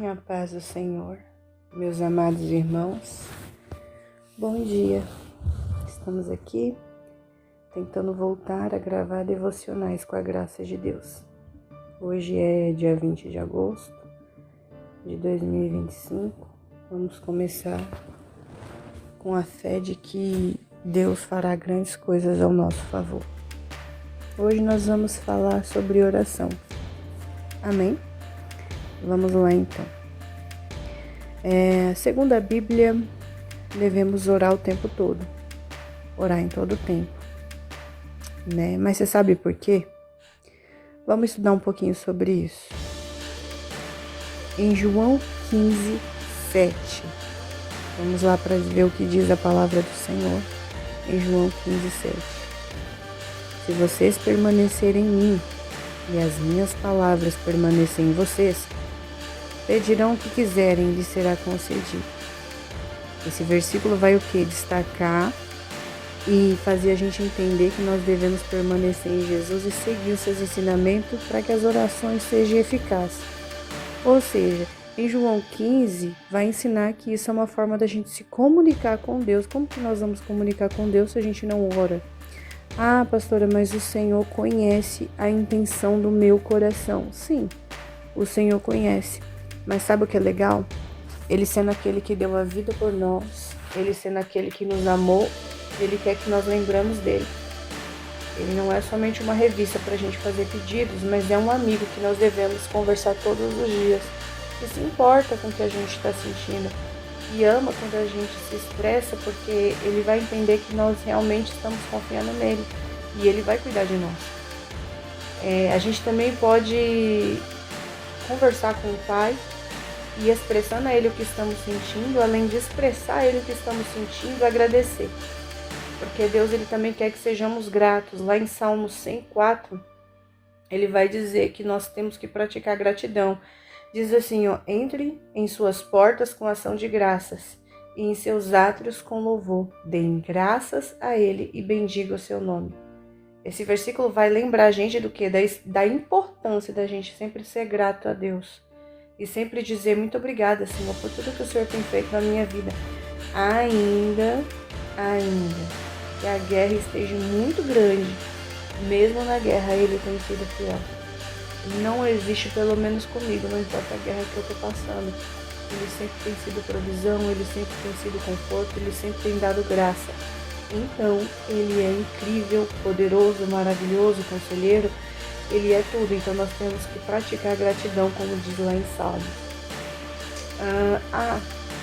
A paz do Senhor, meus amados irmãos, bom dia. Estamos aqui tentando voltar a gravar devocionais com a graça de Deus. Hoje é dia 20 de agosto de 2025. Vamos começar com a fé de que Deus fará grandes coisas ao nosso favor. Hoje nós vamos falar sobre oração. Amém? Vamos lá então. Segundo a Bíblia, devemos orar o tempo todo. Orar em todo o tempo. Né? Mas você sabe por quê? Vamos estudar um pouquinho sobre isso. Em João 15, 7. Vamos lá para ver o que diz a palavra do Senhor. Em João 15, 7. Se vocês permanecerem em mim e as minhas palavras permanecerem em vocês, pedirão o que quiserem e lhes será concedido. Esse versículo vai o quê? Destacar e fazer a gente entender que nós devemos permanecer em Jesus e seguir os seus ensinamentos para que as orações sejam eficazes. Ou seja, em João 15 vai ensinar que isso é uma forma da gente se comunicar com Deus. Como que nós vamos comunicar com Deus se a gente não ora? Ah, pastora, mas o Senhor conhece a intenção do meu coração. Sim, o Senhor conhece. Mas sabe o que é legal? Ele sendo aquele que deu a vida por nós, Ele sendo aquele que nos amou, Ele quer que nós lembramos dele. Ele não é somente uma revista para a gente fazer pedidos, mas é um amigo que nós devemos conversar todos os dias. Que se importa com o que a gente está sentindo e ama quando a gente se expressa, porque Ele vai entender que nós realmente estamos confiando nele e Ele vai cuidar de nós. A gente também pode conversar com o Pai e expressando a Ele o que estamos sentindo, além de expressar a Ele o que estamos sentindo, agradecer. Porque Deus ele também quer que sejamos gratos. Lá em Salmos 104, Ele vai dizer que nós temos que praticar gratidão. Diz assim, entre em suas portas com ação de graças e em seus átrios com louvor. Deem graças a Ele e bendiga o seu nome. Esse versículo vai lembrar a gente do quê? Da importância da gente sempre ser grato a Deus. E sempre dizer muito obrigada, Senhor, por tudo que o Senhor tem feito na minha vida. Ainda que a guerra esteja muito grande, mesmo na guerra Ele tem sido fiel. Não existe, pelo menos comigo, não importa a guerra que eu estou passando. Ele sempre tem sido provisão, Ele sempre tem sido conforto, Ele sempre tem dado graça. Então, Ele é incrível, poderoso, maravilhoso, conselheiro. Ele é tudo, então nós temos que praticar gratidão, como diz lá em Salmos.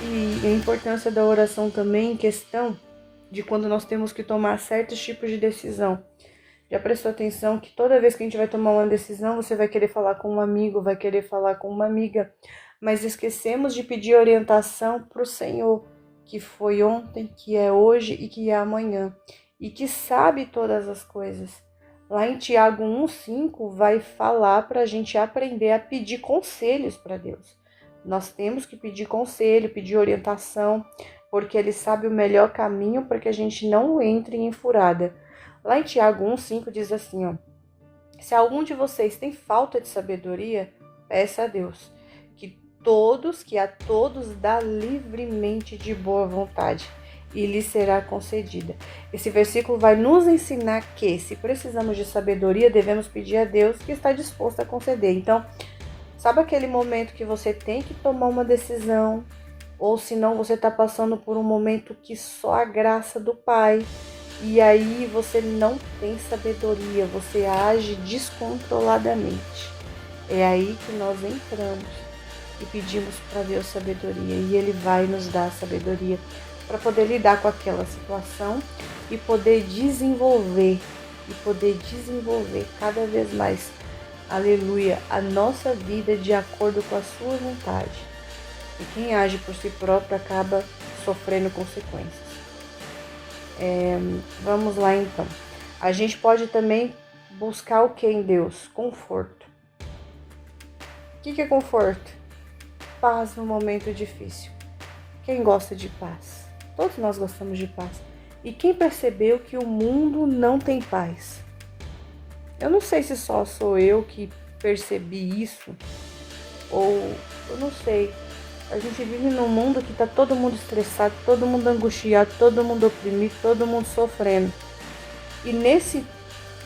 E a importância da oração também em questão de quando nós temos que tomar certos tipos de decisão. Já prestou atenção que toda vez que a gente vai tomar uma decisão, você vai querer falar com um amigo, vai querer falar com uma amiga, mas esquecemos de pedir orientação para o Senhor, que foi ontem, que é hoje e que é amanhã, e que sabe todas as coisas. Lá em Tiago 1,5 vai falar para a gente aprender a pedir conselhos para Deus. Nós temos que pedir conselho, pedir orientação, porque Ele sabe o melhor caminho para que a gente não entre em furada. Lá em Tiago 1,5 diz assim, se algum de vocês tem falta de sabedoria, peça a Deus, que a todos dá livremente de boa vontade, e lhe será concedida. Esse versículo vai nos ensinar que, se precisamos de sabedoria, devemos pedir a Deus que está disposto a conceder. Então, sabe aquele momento que você tem que tomar uma decisão, ou senão você está passando por um momento que só a graça do Pai, e aí você não tem sabedoria, você age descontroladamente. É aí que nós entramos e pedimos para Deus sabedoria, e Ele vai nos dar sabedoria para poder lidar com aquela situação e poder desenvolver cada vez mais, aleluia, a nossa vida de acordo com a sua vontade. E quem age por si próprio acaba sofrendo consequências. Vamos lá então. A gente pode também buscar o que em Deus? Conforto. O que é conforto? Paz no momento difícil. Quem gosta de paz? Todos nós gostamos de paz. E quem percebeu que o mundo não tem paz? Eu não sei se só sou eu que percebi isso, ou eu não sei. A gente vive num mundo que tá todo mundo estressado, todo mundo angustiado, todo mundo oprimido, todo mundo sofrendo. E nesse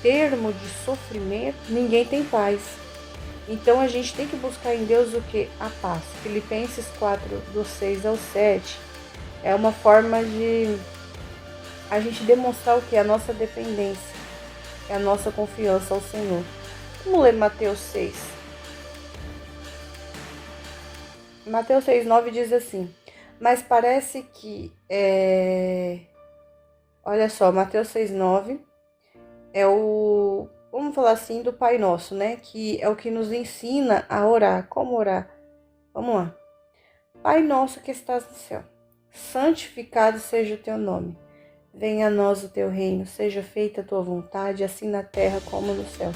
termo de sofrimento, ninguém tem paz. Então a gente tem que buscar em Deus o que? A paz. Filipenses 4, do 6 ao 7, é uma forma de a gente demonstrar o que? A nossa dependência, é a nossa confiança ao Senhor. Vamos ler Mateus 6. Mateus 6,9 diz assim: mas parece que olha só, Mateus 6,9 é o, vamos falar assim, do Pai Nosso, né? Que é o que nos ensina a orar. Como orar? Vamos lá. Pai nosso que estás no céu, santificado seja o teu nome. Venha a nós o teu reino, seja feita a tua vontade, assim na terra como no céu.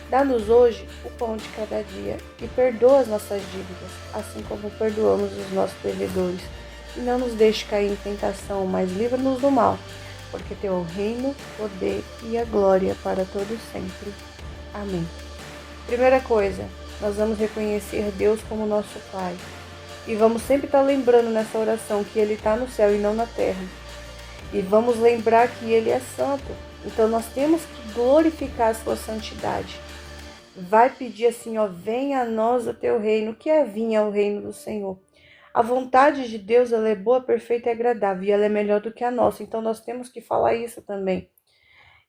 Dá-nos hoje o pão de cada dia e perdoa as nossas dívidas, assim como perdoamos os nossos devedores. E não nos deixe cair em tentação, mas livra-nos do mal, porque teu é o reino, o poder e a glória para todos sempre. Amém. Primeira coisa, nós vamos reconhecer Deus como nosso Pai. E vamos sempre estar lembrando nessa oração que Ele está no céu e não na terra. E vamos lembrar que Ele é santo. Então nós temos que glorificar a sua santidade. Vai pedir assim, ó, venha a nós o teu reino. O que é vir ao reino do Senhor? A vontade de Deus, ela é boa, perfeita e agradável. E ela é melhor do que a nossa. Então nós temos que falar isso também.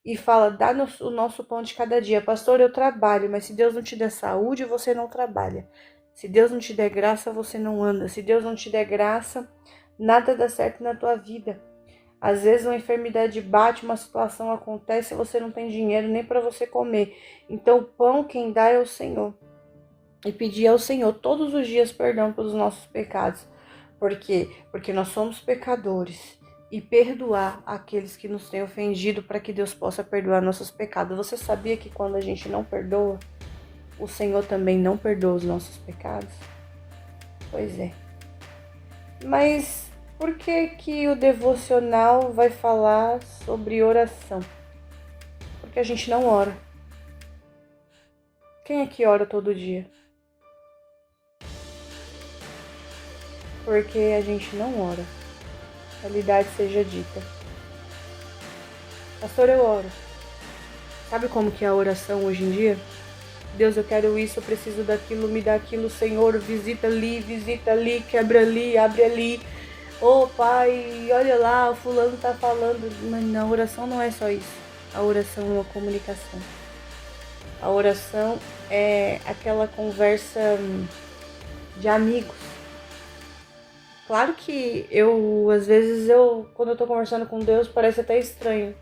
E fala, dá-nos o nosso pão de cada dia. Pastor, eu trabalho, mas se Deus não te der saúde, você não trabalha. Se Deus não te der graça, você não anda. Se Deus não te der graça, nada dá certo na tua vida. Às vezes uma enfermidade bate, uma situação acontece e você não tem dinheiro nem para você comer. Então o pão quem dá é o Senhor. E pedir ao Senhor todos os dias perdão pelos nossos pecados. Por quê? Porque nós somos pecadores. E perdoar aqueles que nos têm ofendido para que Deus possa perdoar nossos pecados. Você sabia que quando a gente não perdoa, o Senhor também não perdoa os nossos pecados? Pois é. Mas por que que o devocional vai falar sobre oração? Porque a gente não ora. Quem é que ora todo dia? Porque a gente não ora. Realidade seja dita. Pastor, eu oro. Sabe como que é a oração hoje em dia? Deus, eu quero isso, eu preciso daquilo, me dá aquilo, Senhor, visita ali, quebra ali, abre ali. Ô Pai, olha lá, o fulano tá falando. Mas não, a oração não é só isso. A oração é uma comunicação. A oração é aquela conversa de amigos. Claro que às vezes, quando eu tô conversando com Deus, parece até estranho.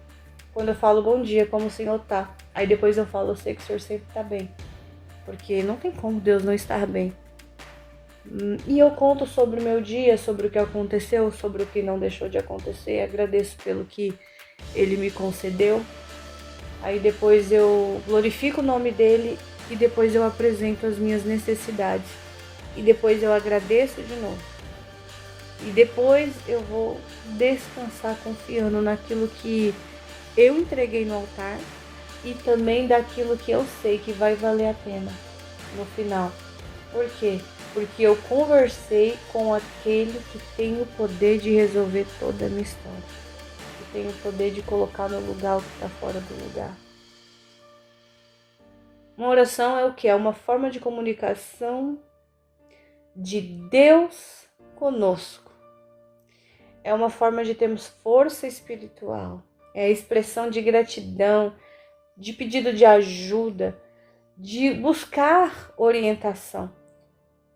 Quando eu falo bom dia, como o Senhor tá. Aí depois eu falo, eu sei que o Senhor sempre tá bem. Porque não tem como Deus não estar bem. E eu conto sobre o meu dia, sobre o que aconteceu, sobre o que não deixou de acontecer. Agradeço pelo que Ele me concedeu. Aí depois eu glorifico o nome dEle e depois eu apresento as minhas necessidades. E depois eu agradeço de novo. E depois eu vou descansar confiando naquilo que eu entreguei no altar e também daquilo que eu sei que vai valer a pena no final. Por quê? Porque eu conversei com aquele que tem o poder de resolver toda a minha história. Que tem o poder de colocar no lugar o que está fora do lugar. Uma oração é o que? É uma forma de comunicação de Deus conosco. É uma forma de termos força espiritual. É a expressão de gratidão, de pedido de ajuda, de buscar orientação.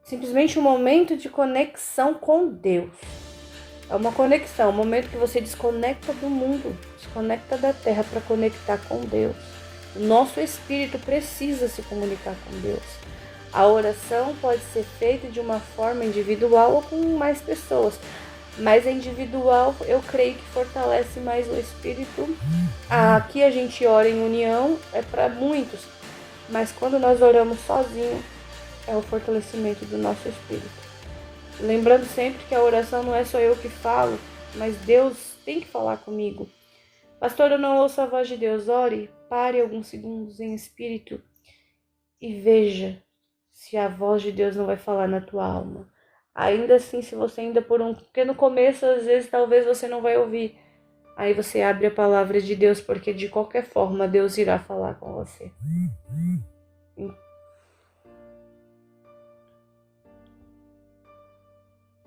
Simplesmente um momento de conexão com Deus. É uma conexão, um momento que você desconecta do mundo, desconecta da terra para conectar com Deus. O nosso espírito precisa se comunicar com Deus. A oração pode ser feita de uma forma individual ou com mais pessoas. Mas a individual, eu creio que fortalece mais o espírito. Aqui a gente ora em união, é para muitos. Mas quando nós oramos sozinhos, é o fortalecimento do nosso espírito. Lembrando sempre que a oração não é só eu que falo, mas Deus tem que falar comigo. Pastor, eu não ouço a voz de Deus. Ore, pare alguns segundos em espírito e veja se a voz de Deus não vai falar na tua alma. Ainda assim, se você ainda porque no começo, às vezes, talvez você não vai ouvir. Aí você abre a palavra de Deus, porque de qualquer forma Deus irá falar com você.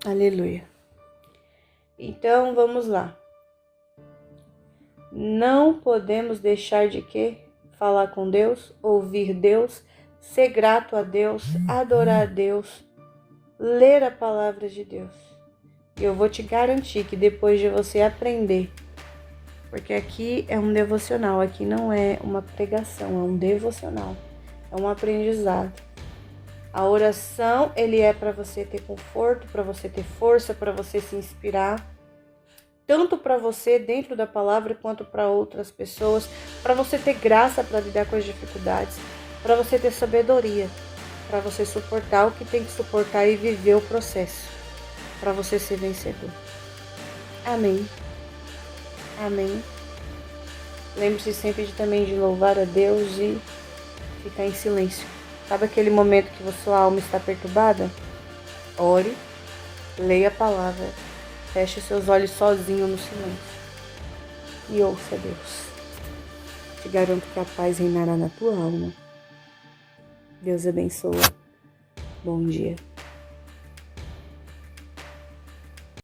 Aleluia. Então, vamos lá. Não podemos deixar de quê? Falar com Deus, ouvir Deus, ser grato a Deus, adorar a Deus, ler a palavra de Deus. E eu vou te garantir que depois de você aprender, porque aqui é um devocional, aqui não é uma pregação, é um devocional, é um aprendizado. A oração, ele é para você ter conforto, para você ter força, para você se inspirar, tanto para você dentro da palavra quanto para outras pessoas, para você ter graça para lidar com as dificuldades, para você ter sabedoria, para você suportar o que tem que suportar e viver o processo, para você ser vencedor. Amém. Amém. Lembre-se sempre também de louvar a Deus e ficar em silêncio. Sabe aquele momento que a sua alma está perturbada? Ore, leia a palavra, feche seus olhos sozinho no silêncio e ouça a Deus. Te garanto que a paz reinará na tua alma. Deus abençoe. Bom dia.